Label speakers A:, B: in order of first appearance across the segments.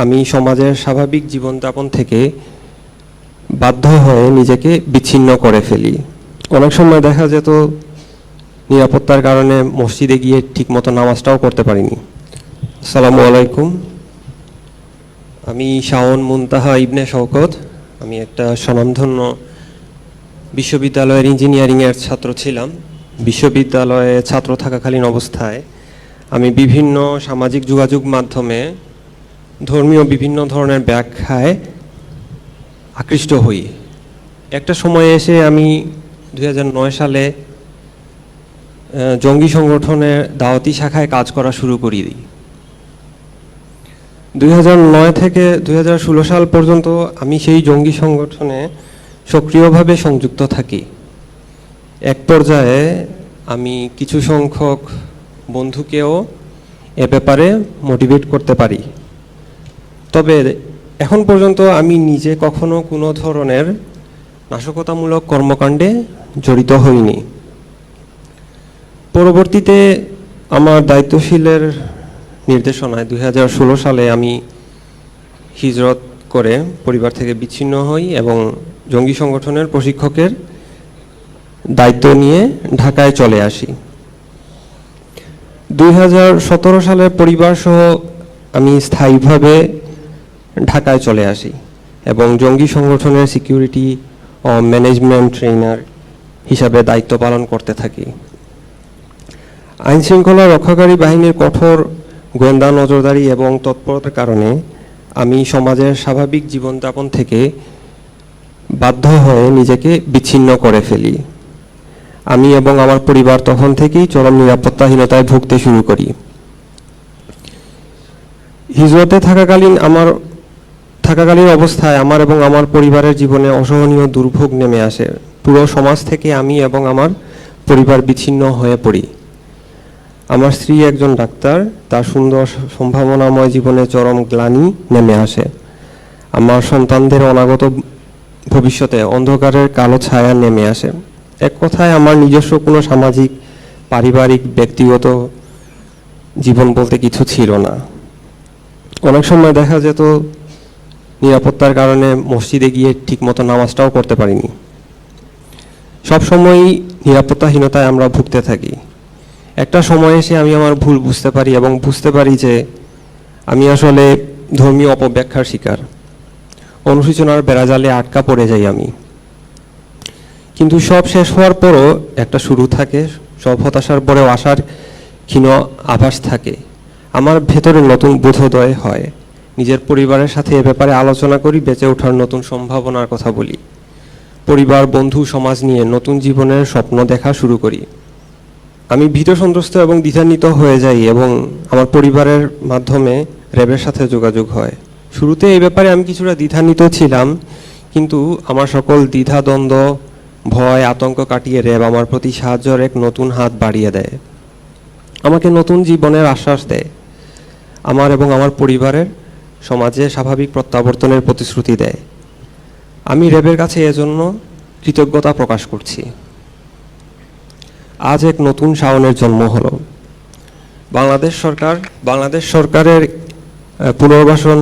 A: আমি সমাজের স্বাভাবিক জীবনযাপন থেকে বাধ্য হয়ে নিজেকে বিচ্ছিন্ন করে ফেলি। অনেক সময় দেখা যেত নিরাপত্তার কারণে মসজিদে গিয়ে ঠিকমতো নামাজটাও করতে পারিনি। আসসালামু আলাইকুম। আমি শাওন মুনতাহা ইবনে শওকত। আমি একটা স্বনামধন্য বিশ্ববিদ্যালয়ের ইঞ্জিনিয়ারিংয়ের ছাত্র ছিলাম। বিশ্ববিদ্যালয়ে ছাত্র থাকাকালীন অবস্থায় আমি বিভিন্ন সামাজিক যোগাযোগ মাধ্যমে ধর্মীয় বিভিন্ন ধরনের ব্যাখ্যায় আকৃষ্ট হই। একটা সময়ে এসে আমি 2009 সালে জঙ্গি সংগঠনের দাওয়াতি শাখায় কাজ করা শুরু করি। 2009 থেকে 2016 সাল পর্যন্ত আমি সেই জঙ্গি সংগঠনে সক্রিয়ভাবে সংযুক্ত থাকি। এক পর্যায়ে আমি কিছু সংখ্যক বন্ধুকেও এ ব্যাপারে মোটিভেট করতে পারি। তবে এখন পর্যন্ত আমি নিজে কখনো কোনো ধরনের নাশকতামূলক কর্মকাণ্ডে জড়িত হইনি। পরবর্তীতে আমার দায়িত্বশীলের নির্দেশনায় 2016 সালে আমি হিজরত করে পরিবার থেকে বিচ্ছিন্ন হই এবং জঙ্গি সংগঠনের প্রশিক্ষকের দায়িত্ব নিয়ে ঢাকায় চলে আসি। 2017 সালে পরিবার সহ আমি স্থায়ীভাবে ঢাকায় চলে আসি এবং জঙ্গি সংগঠনের সিকিউরিটি ও ম্যানেজমেন্ট ট্রেনার হিসাবে দায়িত্ব পালন করতে থাকি। আইনশৃঙ্খলা রক্ষাকারী বাহিনীর কঠোর গোয়েন্দা নজরদারি এবং তৎপরতার কারণে আমি সমাজের স্বাভাবিক জীবনযাপন থেকে বাধ্য হয়ে নিজেকে বিচ্ছিন্ন করে ফেলি। আমি এবং আমার পরিবার তখন থেকেই চরম নিরাপত্তাহীনতায় ভুগতে শুরু করি। হিজরতে থাকাকালীন অবস্থায় আমার এবং আমার পরিবারের জীবনে অসহনীয় দুর্ভোগ নেমে আসে। পুরো সমাজ থেকে আমি এবং আমার পরিবার বিচ্ছিন্ন হয়ে পড়ি। আমার স্ত্রী একজন ডাক্তার, তার সুন্দর সম্ভাবনাময় জীবনে চরম গ্লানি নেমে আসে। আমার সন্তানদের অনাগত ভবিষ্যতে অন্ধকারের কালো ছায়া নেমে আসে। এক কথায় আমার নিজস্ব কোনো সামাজিক, পারিবারিক, ব্যক্তিগত জীবন বলতে কিছু ছিল না। অনেক সময় দেখা যেত নিরাপত্তার কারণে মসজিদে গিয়ে ঠিকমতো নামাজটাও করতে পারিনি। সবসময়ই নিরাপত্তাহীনতায় আমরা ভুগতে থাকি। একটা সময় এসে আমি আমার ভুল বুঝতে পারি এবং বুঝতে পারি যে আমি আসলে ধর্মীয় অপব্যাখ্যার শিকার। অনুশোচনার বেড়াজালে আটকা পড়ে যাই আমি। কিন্তু সব শেষ হওয়ার পরও একটা শুরু থাকে, সব হতাশার পরেও আশার ক্ষীণ আভাস থাকে। আমার ভেতরে নতুন বোধোদয় হয়। নিজের পরিবারের সাথে এ ব্যাপারে আলোচনা করি, বেঁচে ওঠার নতুন সম্ভাবনার কথা বলি। পরিবার, বন্ধু, সমাজ নিয়ে নতুন জীবনের স্বপ্ন দেখা শুরু করি। আমি ভীত সন্ত্রস্ত এবং দ্বিধান্বিত হয়ে যাই এবং আমার পরিবারের মাধ্যমে র্যাবের সাথে যোগাযোগ হয়। শুরুতে এই ব্যাপারে আমি কিছুটা দ্বিধান্বিত ছিলাম, কিন্তু আমার সকল দ্বিধাদ্বন্দ্ব, ভয়, আতঙ্ক কাটিয়ে র্যাব আমার প্রতি সাহায্যের এক নতুন হাত বাড়িয়ে দেয়। আমাকে নতুন জীবনের আশ্বাস দেয়। আমার এবং আমার পরিবারের সমাজে স্বাভাবিক প্রত্যাবর্তনের প্রতিশ্রুতি দেয়। আমি র্যাবের কাছে এজন্য কৃতজ্ঞতা প্রকাশ করছি। আজ এক নতুন শাওনের জন্ম হলো। বাংলাদেশ সরকারের পুনর্বাসন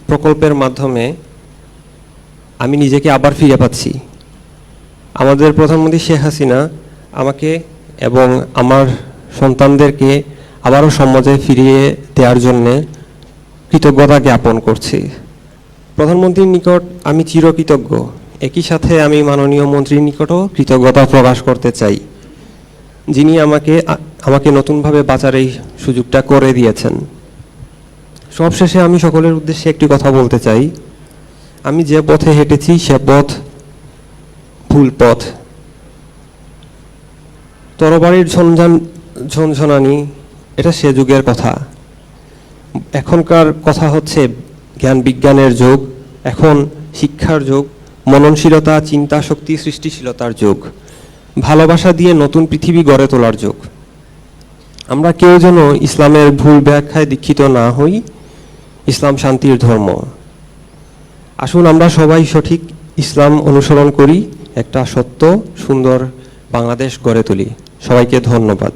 A: প্রকল্পের মাধ্যমে আমি নিজেকে আবার ফিরে পাচ্ছি। আমাদের প্রধানমন্ত্রী শেখ হাসিনা আমাকে এবং আমার সন্তানদেরকে আবারও সমাজে ফিরিয়ে দেওয়ার জন্যে কৃতজ্ঞতা জ্ঞাপন করছি। প্রধানমন্ত্রীর নিকট আমি চিরকৃতজ্ঞ। একই সাথে আমি মাননীয় মন্ত্রীর নিকটও কৃতজ্ঞতা প্রকাশ করতে চাই, যিনি আমাকে নতুনভাবে বাঁচার এই সুযোগটা করে দিয়েছেন। সবশেষে আমি সকলের উদ্দেশ্যে একটি কথা বলতে চাই। আমি যে পথে হেঁটেছি সে পথ ভুল পথ। তরবারির ঝনঝনানি এটা সে যুগের কথা। এখনকার কথা হচ্ছে জ্ঞান বিজ্ঞানের যুগ। এখন শিক্ষার যুগ, মননশীলতা, চিন্তা শক্তি, সৃষ্টিশীলতার যুগ। ভালোবাসা দিয়ে নতুন পৃথিবী গড়ে তোলার যুগ। আমরা কেউ যেন ইসলামের ভুল ব্যাখ্যায় দীক্ষিত না হই। ইসলাম শান্তির ধর্ম। আসুন আমরা সবাই সঠিক ইসলাম অনুসরণ করি, একটা সত্য সুন্দর বাংলাদেশ গড়ে তুলি। সবাইকে ধন্যবাদ।